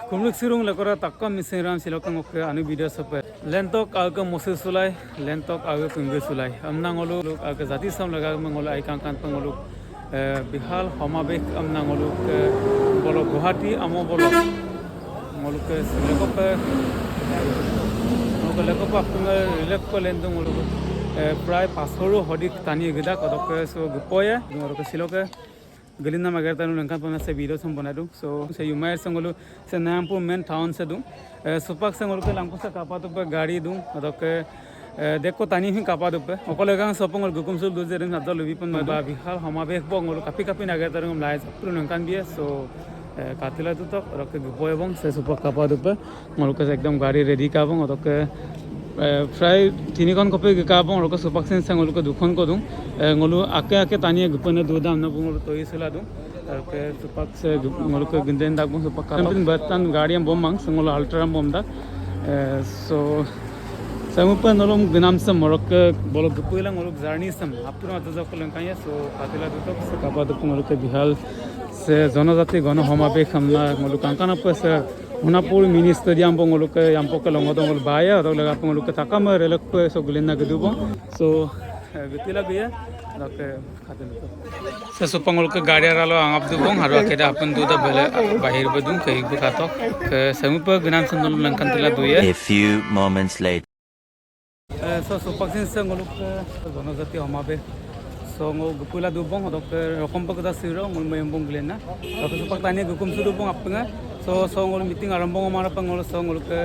Kumluk sirung lekora takka misiram silokang oke anu video sope. Lentok aga mose sulai, lentok aga kungge sulai. Amna ngolu aga zati sam laga mengolu aikang kan pengolu bihal homabek amna ngolu bolo Guwahati amo bolo ngolu ke lekope ngolu lekope aptunga lekko lendung ngolu প্রায় 500 হদিক টানিয়ে গেদা কদকে so গুপয়া ngolu siloke Gelinda magertanu lengkan pernah saya video sempurna tu, so saya Umair sengolu saya Nampur main town saya tu, supak sengolu ke lampu saya kapal tu pe gari tu, atau ke dekko tani hin kapal tu pe, okol egang sopong ngolu gukum sul dozer ni ada lebih pun maba bihal hama bek bong ngolu kapi nagertanu ngulai sepuluh lengkan dia, so katila tu tak, atau ke gupoy bong saya supak kapal tu pe, ngolu ke ekdom gari ready kabong, atau ke প্রায় তিনিখন copy গাবং আৰু সুপাকসেন সংগলক দুখন কদুং ngolu ake tani gupane dudam na bungol toy sila du ke supaks ngolu ke ginden dak bung supak kampin batan gadiam bomang sengolo ultra bom dak so samupa nolom ginam sam morok bolok gupuilang ngolu journey sam apura ataja kolen kaya so atila dutok se kabadu ngolu ke bihal se jonojati gণ সমাবেশ hamna ngolu kankana pese Hunapur mini stadium ngolu ke yampo ke longodong ngolu baya atau lega ngolu ke takama relak pe so gulena gedubong so gutila biya dak khaten se supangol ke gari ralo angap dubong haru akeda apun duda bele bahir bedung ke ibu katok ke samupa ginam sandol langkan tila duya A few moments later. so supaksin se ngolu ke jonojati সমাবেশ so ngol gupula dubong atau ke rokom pagda siro ngol mayembong gulena atau supak tani gukum sudubong apnga so ngol meeting arambong amara pangol so ngol ke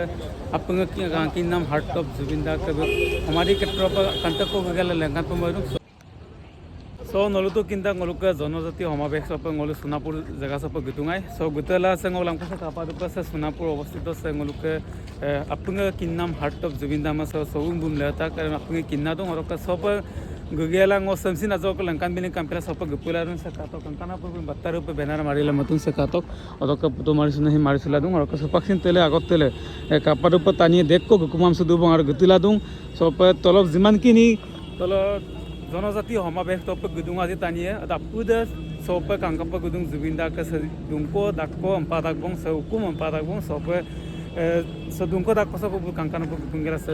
apnga ki nam heart of Zubinda ke hamari ketro pa kantak ko gala lengan pamaru so ngolu to kinta ngolu ke jonojati সমাবেশ সপ ngolu Sonapur জায়গা সপ গুতুঙাই so gutela se ngol angpa se kapa du se Sonapur অবস্থিত se ngolu ke apnga ki nam heart of Zubinda ma so sowung bum leta ke apnga kinna dong oro ka sop Gugela ngo samsin ajo ko langkan bini kampela sopa gupula run se kato kankana pu battaru pe banner marila matun se kato odoka puto marisuna hi marisula dung or ko sopaksin tele agot tele kaparu pe tani dekko gukumam sudu bang ar gutila dung sopa tolob jiman kini tolo jonojati সমাবেশ tope gudung adi tani apuda sopa kankapa gudung Zubinda ka dungko dakko ampa dakbong se hukum ampa dakbong sopa so dungko dakko sopa kankana pu gungera se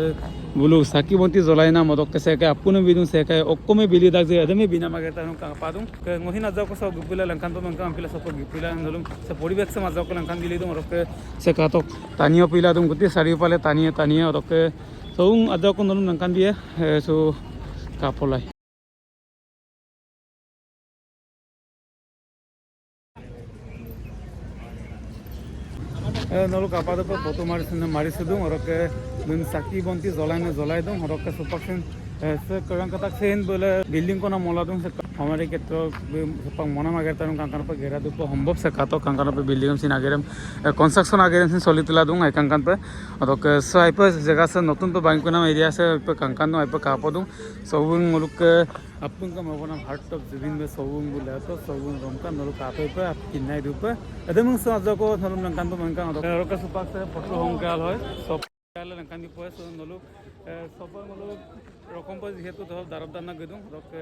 bulu saki bonti jolai na modok ke seka apunu bidung seka okkome bili dak je adame bina mageta nu ka padung ke ngohina jaw ko so gupila langkan to mangka ampila sopa gupila ndolum se poribek se majaw ko langkan bili dum rokke se katok taniyo pila dum guti sari pale taniyo rokke so ajaw ko ndolum langkan biye so kapolai nolu kapado pe foto marisi dung oroke dun saki bonti jolai dung oroke supaksin se kurang katak sen bole building kona mola dung se hamare ketro supang mona magerta dung kankana pe gera du pe hombop se kato kankana pe building sin agerem construction agerem sin solitila dung ai kankan pe oroke so ai pe jaga se notun pe bank kona area se pe kankan no ai pe kapo dung sobun ngoluk apun ka mabona heart of Zubinda sobun bula to sobun romkan nolu kato pe kinai du pe adamung so ajako nolum langkan pe mangkan oroke supak se photo hongkal hoy sop kala langkan di poe so nolu sopa ngolu rokom pa jehetu dhol darabdana gedung roke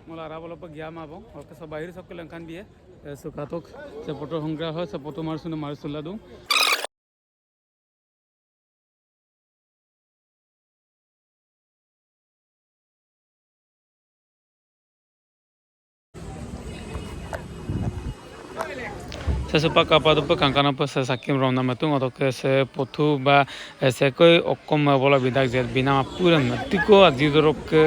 mola arabolo pa gyam abo roke so bahir sok langkan biye so katok se photo hongkal hoy se photo marsula du sesupak apa tu pe kankana pe sakim rona matung atau ke se potu ba se koi okkom bola bidak jet bina pura matiko ajidorok ke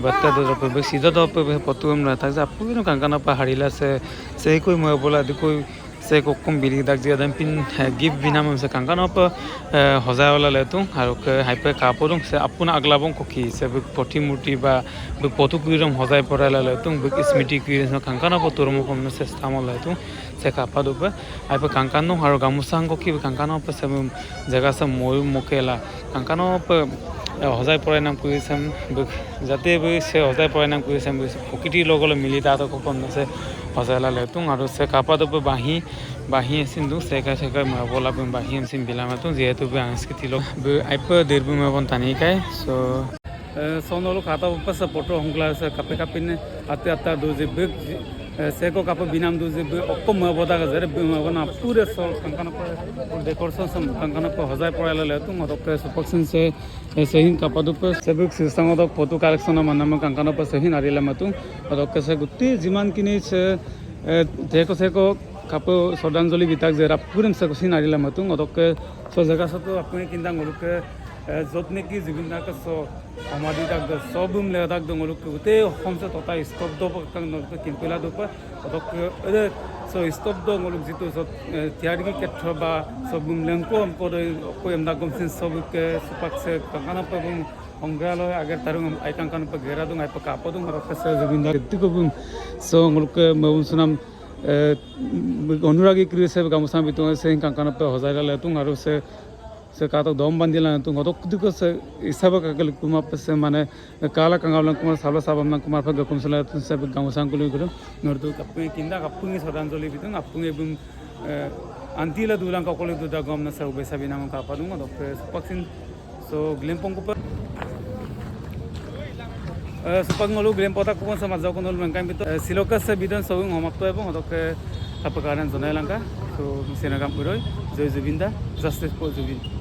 batta dorok pe sida do pe potu na tak ja pura kankana pa harila se koi mo bola di koi se okkom bili dak je adam pin give bina mam se kankana pa hoja wala letung aru ke haipe kapodung se apuna aglabong koki se poti murti ba potu kuiram hojai porala letung smiti kuiram kankana pa turmo kom se stamol letung se kapado pe ai pe kankano haru gamusang ko ki kankano pe se jaga se moi mokela kankano pe hojai porai nam kuisam jate be se hojai porai nam kuisam kokiti logolo milita to kom se hojai la letung aru se kapado pe bahi sindu se ka bola pe bahi sin bilama tu jehetu be angskiti log ai pe derbu me bon tani kai so sonolo khata pe se photo hongla se kape kapine atta do je seko kapo binam du je okko mo boda ga zare bana pure so kankana ko decoration sam kankana ko hozai porala le tu modok supaksin se sehin kapadu pe sebuk sistang odok photo collection manam kankana pa sehin arila matu odok se gutti jiman kini se seko kapo শ্ৰদ্ধাঞ্জলি বিতাক যে Pooram se sin arila matu odok so jaga so to apni kindang oluk য'ত নেকি জুবিন দাকে সমাধি তাক সবুম লে তাক দঙলুক গোটেই অসমছে তথা স্তব্ধ কিনপিলা দুপ স্তব্ধ মলুক যিটো থিয়াৰিকি ক্ষেত্ৰ বা সবুম লেংকো এমদা গমচিন সবকে সুপাকছে কাংকানা পাবুম সংগ্ৰহালয় আগের তারুং আই কাংকানা পা ঘেরা দুং আই পা কাপদুং রকছে জুবিন দা দিকবুম মলুক মবুম সুনাম অনুৰাগী ক্ৰিয়েছে গামোচা বিতং আছে কাংকানা পা হজাইলা লেতুং আৰু se kato dom bandila tu ngodok duko se isaba kakal kuma pese mane kala kangalang kumar sabla sabam nang kumar pha gakum sala tu se gamusang kulu gudu nordu kapung kinda kapungi sadanjoli bitung apungi bum antila dulang ka kolu duda gom na sa ube sabina ka padung ngodok supaksin so glempong ko pa supak ngolu glempota ko sa mazau konol mangkam bito siloka se bidan so ngomapto ebong ngodok apakaran zonai langka so senagam puroi joy jubinda justice for jubin